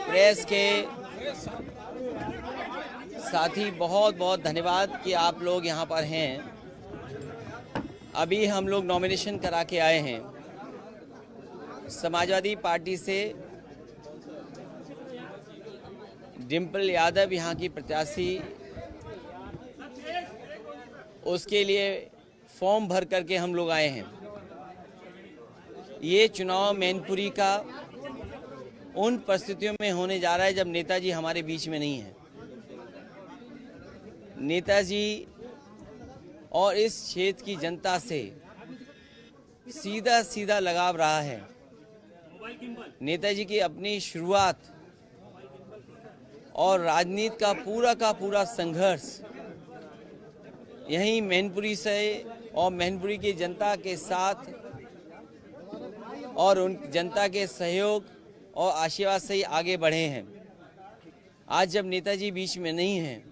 Press के साथी बहुत बहुत धन्यवाद कि आप लोग यहाँ पर हैं। अभी हम लोग नॉमिनेशन करा के आए हैं। समाजवादी पार्टी से डिम्पल यादव यहाँ की प्रत्याशी, उसके लिए फॉर्म भर करके हम लोग आए हैं। ये चुनाव मैनपुरी का उन परिस्थितियों में होने जा रहा है जब नेताजी हमारे बीच में नहीं है। नेताजी और इस क्षेत्र की जनता से सीधा सीधा लगाव रहा है। नेताजी की अपनी शुरुआत और राजनीति का पूरा संघर्ष यहीं मैनपुरी से और मैनपुरी की जनता के साथ और उन जनता के सहयोग और आशीर्वाद से ही आगे बढ़े हैं। आज जब नेताजी बीच में नहीं हैं,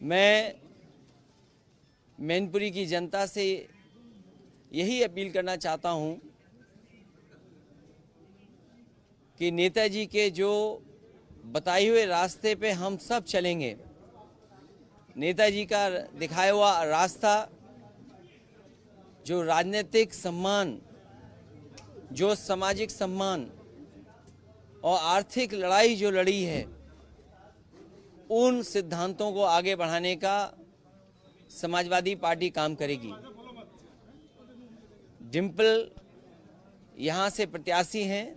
मैं मैनपुरी की जनता से यही अपील करना चाहता हूं कि नेताजी के जो बताए हुए रास्ते पे हम सब चलेंगे। नेताजी का दिखाया हुआ रास्ता, जो राजनीतिक सम्मान, जो सामाजिक सम्मान और आर्थिक लड़ाई जो लड़ी है, उन सिद्धांतों को आगे बढ़ाने का समाजवादी पार्टी काम करेगी। डिम्पल यहाँ से प्रत्याशी हैं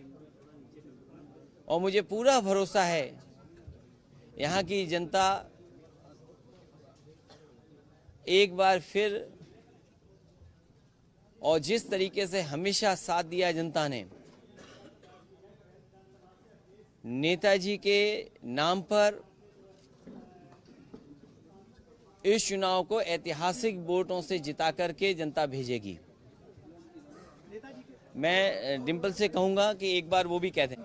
और मुझे पूरा भरोसा है यहाँ की जनता एक बार फिर, और जिस तरीके से हमेशा साथ दिया जनता ने, नेताजी के नाम पर इस चुनाव को ऐतिहासिक वोटों से जिता करके जनता भेजेगी। मैं डिम्पल से कहूंगा कि एक बार वो भी कह दें।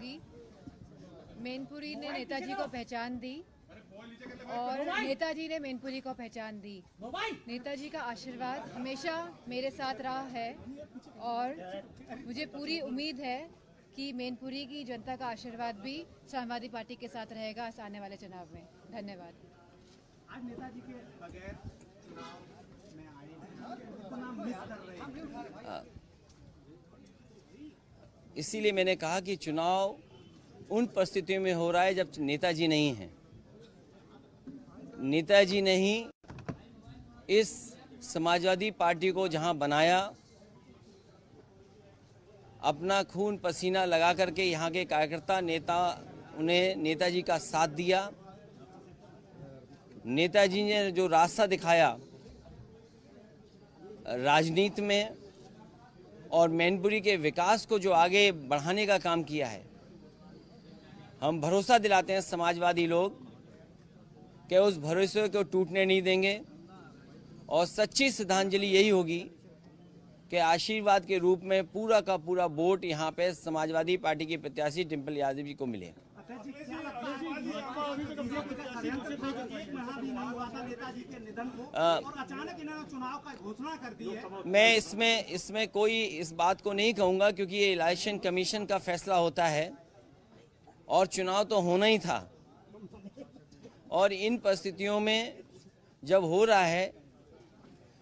मैनपुरी ने नेताजी को पहचान दी और नेताजी ने मैनपुरी को पहचान दी। नेताजी का आशीर्वाद हमेशा मेरे साथ रहा है और मुझे पूरी उम्मीद है कि मैनपुरी की जनता का आशीर्वाद भी समाजवादी पार्टी के साथ रहेगा इस आने वाले चुनाव में। धन्यवाद। आज नेताजी के बगैर चुनाव में आए हैं, उसको नाम मिस कर रहे हैं। इसीलिए मैंने कहा कि चुनाव उन परिस्थितियों में हो रहा है जब नेताजी नहीं हैं। नेताजी ने ही इस समाजवादी पार्टी को जहां बनाया, अपना खून पसीना लगा करके यहाँ के कार्यकर्ता नेता उन्हें नेताजी का साथ दिया। नेताजी ने जो रास्ता दिखाया राजनीति में और मैनपुरी के विकास को जो आगे बढ़ाने का काम किया है, हम भरोसा दिलाते हैं समाजवादी लोग कि उस भरोसे को टूटने नहीं देंगे और सच्ची श्रद्धांजलि यही होगी कि आशीर्वाद के रूप में पूरा का पूरा वोट यहाँ पे समाजवादी पार्टी की प्रत्याशी डिम्पल यादव जी को मिले। मैं इसमें कोई इस बात को नहीं कहूँगा क्योंकि ये इलेक्शन कमीशन का फैसला होता है और चुनाव तो होना ही था। और इन परिस्थितियों में जब हो रहा है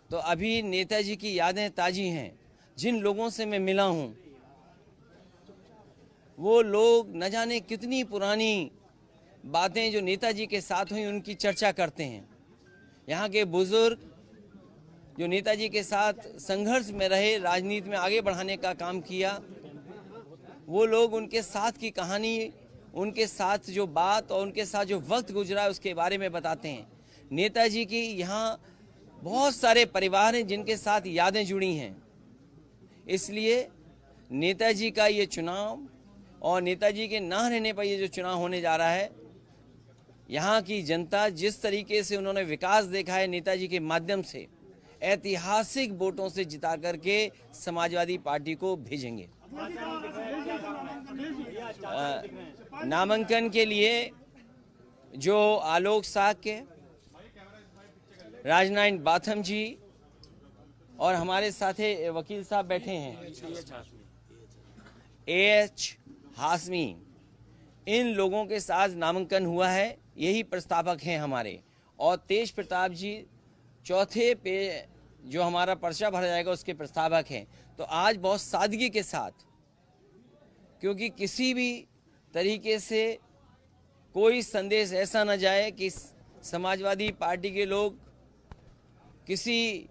तो अभी नेताजी की यादें ताज़ी हैं। जिन लोगों से मैं मिला हूँ वो लोग न जाने कितनी पुरानी बातें जो नेताजी के साथ हुई उनकी चर्चा करते हैं। यहाँ के बुजुर्ग जो नेताजी के साथ संघर्ष में रहे, राजनीति में आगे बढ़ाने का काम किया, वो लोग उनके साथ की कहानी, उनके साथ जो बात और उनके साथ जो वक्त गुजरा है उसके बारे में बताते हैं। नेताजी की यहाँ बहुत सारे परिवार हैं जिनके साथ यादें जुड़ी हैं। इसलिए नेताजी का ये चुनाव और नेताजी के ना रहने पर ये जो चुनाव होने जा रहा है, यहाँ की जनता जिस तरीके से उन्होंने विकास देखा है नेताजी के माध्यम से, ऐतिहासिक वोटों से जिता करके समाजवादी पार्टी को भेजेंगे। नामांकन के लिए जो आलोक साक्य, राजनारायण बाथम जी और हमारे साथ वकील साहब बैठे हैं, AH हाशमी, इन लोगों के साथ नामांकन हुआ है, यही प्रस्तावक हैं हमारे। और तेज प्रताप जी चौथे पे जो हमारा पर्चा भरा जाएगा उसके प्रस्तावक हैं। तो आज बहुत सादगी के साथ, क्योंकि किसी भी तरीके से कोई संदेश ऐसा न जाए कि समाजवादी पार्टी के लोग किसी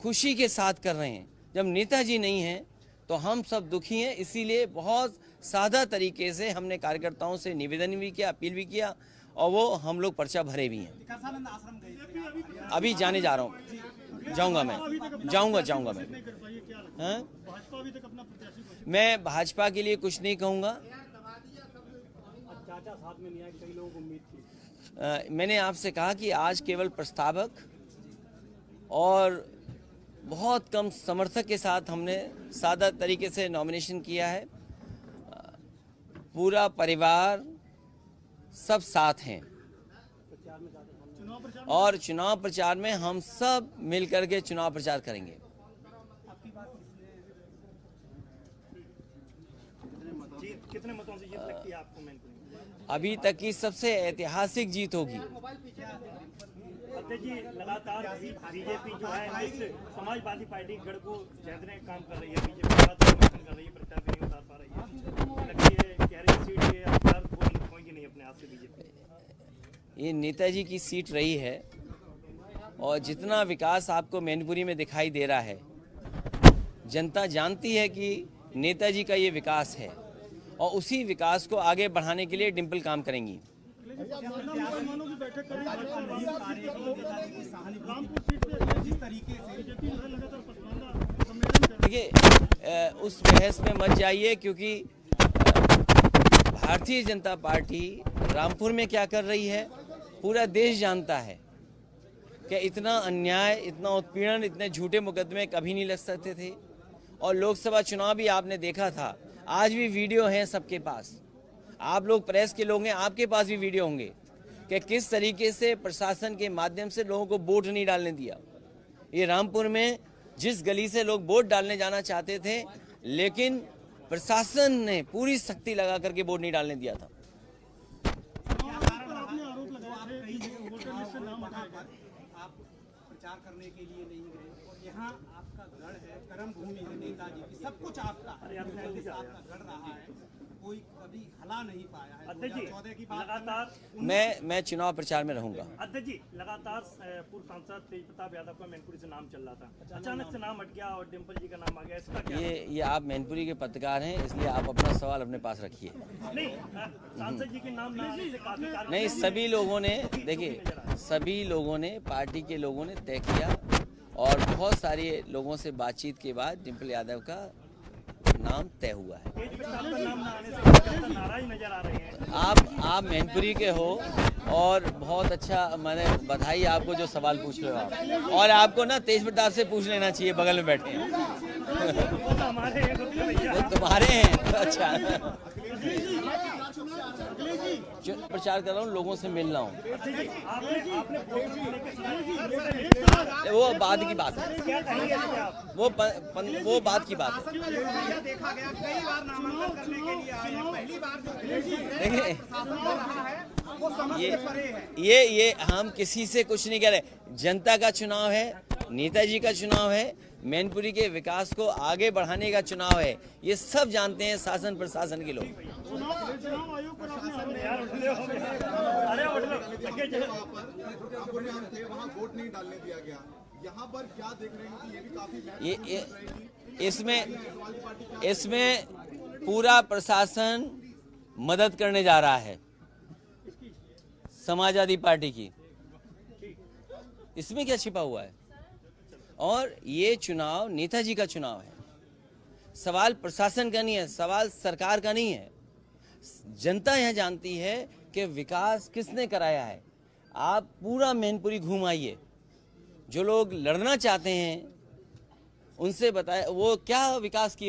खुशी के साथ कर रहे हैं। जब नेताजी नहीं हैं तो हम सब दुखी हैं। इसीलिए बहुत सादा तरीके से हमने कार्यकर्ताओं से निवेदन भी किया, अपील भी किया, और वो हम लोग पर्चा भरे भी हैं। विकासानंद आश्रम गए थे आप? अभी जाने जा रहा हूँ, जाऊंगा मैं। हाँ? मैं भाजपा के लिए कुछ नहीं कहूँगा। चाचा साथ में नहीं आए, कई लोगों को उम्मीद थी। मैंने आपसे कहा कि आज केवल प्रस्तावक और बहुत कम समर्थक के साथ हमने सादा तरीके से नॉमिनेशन किया है। पूरा परिवार सब साथ हैं और चुनाव प्रचार में हम सब मिलकर के चुनाव प्रचार करेंगे। कितने मतों से जीत लगती है आपको मैनपुरी? अभी तक की सबसे ऐतिहासिक जीत होगी। अध्यक्ष जी, लगातार बीजेपी जो है इस समाजवादी पार्टी गढ़ को जीतने का काम कर रही है। बीजेपी लगातार समर्थन कर रही है, प्रत्याशी नहीं उतार पा रही है। लगती है कह रही सीट के अधिकार होंगी नहीं अपने हाथ से बीजेपी। ये नेताजी की सीट रही है और जितना विकास आपको मैनपुरी में दिखाई दे रहा है, जनता जानती है कि नेताजी का ये विकास है और उसी विकास को आगे बढ़ाने के लिए डिम्पल काम करेंगी। देखिए, उस बहस में मत जाइए, क्योंकि भारतीय जनता पार्टी रामपुर में क्या कर रही है पूरा देश जानता है कि इतना अन्याय, इतना उत्पीड़न, इतने झूठे मुकदमे कभी नहीं लग सकते थे। और लोकसभा चुनाव भी आपने देखा था, आज भी वीडियो हैं सबके पास। आप लोग प्रेस के लोग हैं, आपके पास भी वीडियो होंगे कि किस तरीके से प्रशासन के माध्यम से लोगों को वोट नहीं डालने दिया। ये रामपुर में जिस गली से लोग वोट डालने जाना चाहते थे, लेकिन प्रशासन ने पूरी सख्ती लगा करके वोट नहीं डालने दिया था। आप प्रचार करने के लिए नहीं गए और यहाँ आपका गढ़ है, कर्म भूमि है नेताजी की, सब कुछ आपका है, आपका गढ़ रहा है, कोई कभी हला नहीं पाया है। अध्यक्ष जी, 2014 की बात लगातार मैं चुनाव प्रचार में रहूंगा। अध्यक्ष जी, लगातार पूर्व सांसद तेज प्रताप यादव का मैनपुरी से नाम चल रहा था, अचानक से नाम हट गया और डिम्पल जी का नाम आ गया, इसका क्या? ये आप मैनपुरी के पत्रकार हैं, इसलिए आप अपना सवाल अपने पास रखिए। नहीं, सांसद जी के नाम ना आने से काफी कारण नहीं, सभी लोगों ने, देखिए, सभी लोगों ने, पार्टी के लोगों ने तय किया और बहुत सारे लोगों से बातचीत के बाद डिम्पल यादव का नाम तय हुआ है। तेज प्रताप का नाम ना आने से नाराज नजर आ रहे हैं। आप मैनपुरी के हो और बहुत अच्छा, मैंने बधाई आपको जो सवाल पूछ रहे हो आप, और आपको ना तेज प्रताप से पूछ लेना चाहिए, बगल में बैठे हैं। वो तो हमारे हैं, वो तुम्हारे हैं तो अच्छा। प्रचार कर रहा हूँ, लोगों से मिल रहा हूँ, वो बाद की बात है, वो बात की बात है। देखा गया कई बार नामांकन करने के लिए आए हैं, पहली बार जो देखिए, वो समझ से परे है। ये हम किसी से कुछ नहीं कह रहे। जनता का चुनाव है, नेताजी का चुनाव है, मैनपुरी के विकास को आगे बढ़ाने का चुनाव है। ये सब जानते हैं शासन प्रशासन के लोग। चुनाव आयोग पर आपने वहाँ वोट नहीं डालने दिया गया, यहाँ पर क्या देख रहे हैं कि ये भी काफी इसमें पूरा प्रशासन मदद करने जा रहा है समाजवादी पार्टी की। इसमें क्या छिपा हुआ है? और ये चुनाव नेताजी का चुनाव है, सवाल प्रशासन का नहीं है, सवाल सरकार का नहीं है। जनता यह जानती है कि विकास किसने कराया है। आप पूरा मैनपुरी घूम आइए, जो लोग लड़ना चाहते हैं उनसे बताए वो क्या विकास किया।